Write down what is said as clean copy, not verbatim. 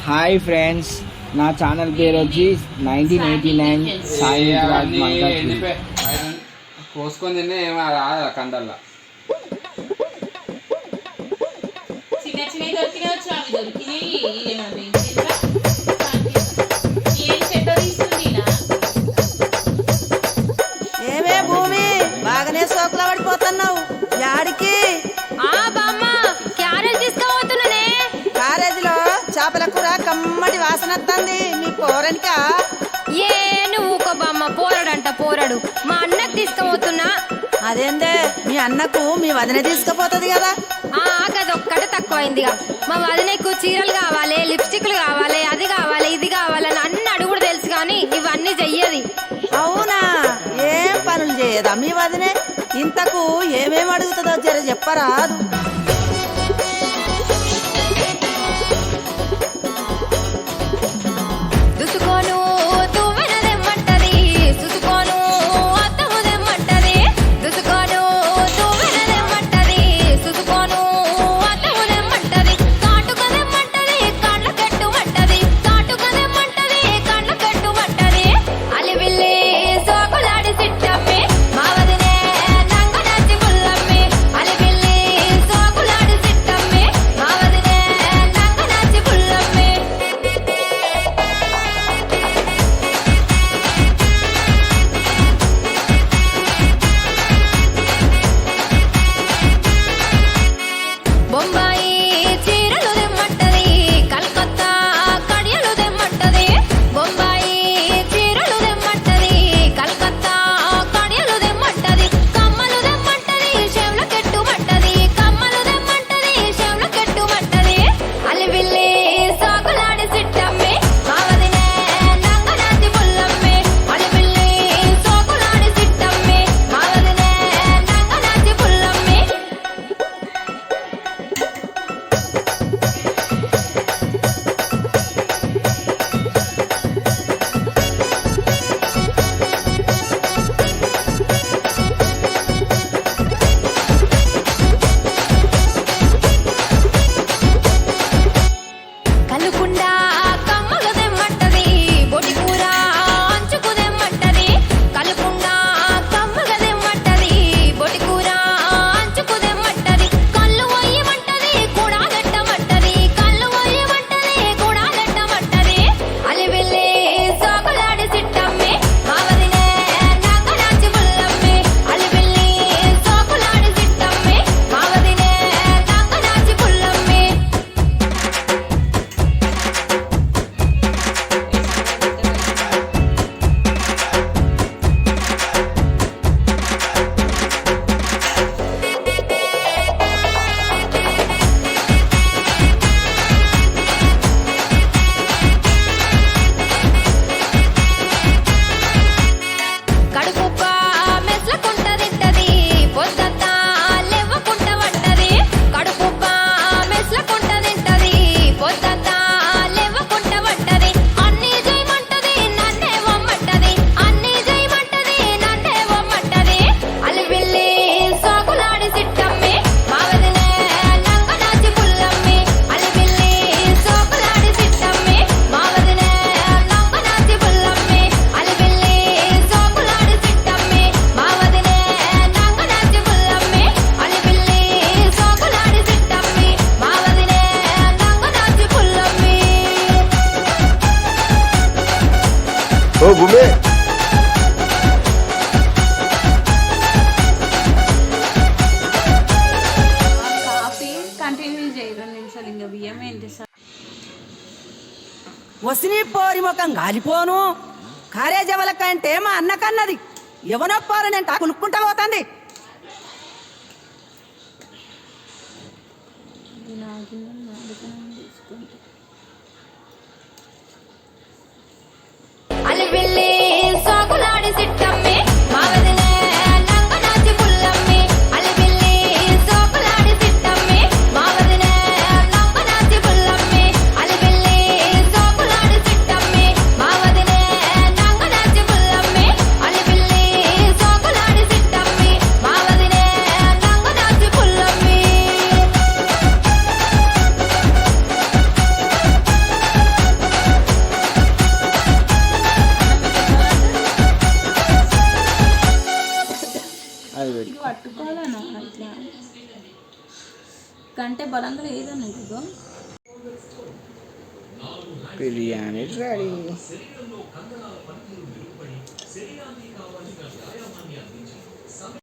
Hi friends, నా channel పేరు వచ్చి 1989 సాయి రాజ్ మంగళ. కోసుకొని తిన్నా ఏమో రాదు కండల్లా. ఏమే భూమి బాగానే సోకుల పడిపోతున్నావు యాడికి? కారేజీలో చేపల కూర కమ్మటి వాసన వస్తుంది. మీ పోరనికా? ఏ నువ్వు బామ్మ పోరడంట పోరడు మా అన్నకు తీసుకుపోతున్నా. అదేందే మీ అన్నకు మీ వదిన తీసుకుపోతుంది కదా? గదొక్కటే తక్కువైందిగా. మా వదినకు చీరలు కావాలి, లిప్స్టిక్లు కావాలి, అది కావాలి, ఇది కావాలని అన్ని అడుగుడు తెలుసు కానీ ఇవన్నీ చెయ్యది. అవునా? ఏం పనులు చేయదా మీ వదినే? ఇంతకు ఏమేమి అడుగుతుందో జర చెప్పరాదు. దుసుకోను తువ్వెనదెమ్మంటది, దుసుకోను అత్తముదెమ్మంటది, దుసుకోను తువ్వెనదెమ్మంటది, దుసుకోను అత్తముదెమ్మంటది, కాటుకదెమ్మంటది, కళ్ళ కట్టుమంటది, కాటుకదెమ్మంటది, కళ్ళ కట్టుమంటది. అలివిల్లి సోకులాడి సిట్టమ్మి మా వదినే నంగనాచి పుల్లమ్మి, అలివిల్లి సోకులాడి సిట్టమ్మి మా వదినే నంగనాచి పుల్లమ్మి. బొంబాయి చీరలు దెమ్మంటది, కలకత్తా కడియలు దెమ్మంటది, బొంబాయి చీరలు దెమ్మంటది, కలకత్తా కడియలు దెమ్మంటది, కమ్మలు దెమ్మంటది, చెవుల కెట్టుమంటది, కమ్మలు దెమ్మంటది, చెవుల కెట్టుమంటది. అలివిల్లి సాకులాడి సిట్టమ్మి మా వదినే నంగనాచి పుల్లమ్మి, అలివిల్లి సాకులాడి సిట్టమ్మి మా వదినే నంగనాచి పుల్లమ్మి. కలుకుండా కమ్మలు దెమ్మంటది, బొడి కూర అంచుకు దెమ్మంటది, కలుకుండా కమ్మలు దెమ్మంటది, బొడి కూర అంచుకు దెమ్మంటది, కళ్ళు వయ్యమంటది, కూడా గట్టమంటది, కళ్ళు వయ్యమంటది, కూడా గట్టమంటది. అలివిల్లి సోకులాడి సిట్టమ్మి మా వదినే నంగనాచి పుల్లమ్మి, అలివిల్లి సోకులాడి సిట్టమ్మి మా వదినే నంగనాచి పుల్లమ్మి. కడుపుప్ప మెస్లకుంట తింటది, పొద్దంతా లెవ్వకుంట వంటది, కడుపుప్ప మెస్లకుంట తింటది, పొద్దంతా లెవ్వకుంట వంటది, అన్నీ చేయమంటది, నన్నే వమ్మంటది, అన్నీ చేయమంటది, నన్నే వమ్మంటది. అలివిల్లి సాకులాడి సిట్టమ్మి మా వదినే నంగనాచి పుల్లమ్మి, అలివిల్లి సాకులాడి సిట్టమ్మి మా వదినే నంగనాచి పుల్లమ్మి, అలివిల్లి సాకులాడి సిట్టమ్మి మా వదినే నంగనాచి పుల్లమ్మి, అలివిల్లి సాకులాడి సిట్టమ్మి మా వదినే నంగనాచి పుల్లమ్మి. ఓ భూమి, కాఫీ కంటిన్యూ చేయి 2 నిమిషాలు. ఇంకా బియ్యం ఏంటి సార్? వసిని పోరి ముఖం గాలిపోను. కారేజవల కంటే మా అన్నకన్నది ఎవనో పోరనంట కులుక్కుంటా పోతుంది. అలివిల్లి సాకులాడి సిట్టమ్మి మా వదినే నంగనాచి పుల్లమ్మి, అలివిల్లి సాకులాడి సిట్టమ్మి మా వదినే నంగనాచి పుల్లమ్మి, అలివిల్లి సాకులాడి సిట్టమ్మి మా వదినే నంగనాచి పుల్లమ్మి, అలివిల్లి సాకులాడి సిట్టమ్మి మా వదినే నంగనాచి పుల్లమ్మి. పట్టుకోవాలన్నా ఇట్లా కంటే బలంగా లేదన్నా ఇదిగో బిర్యానీ రెడీ.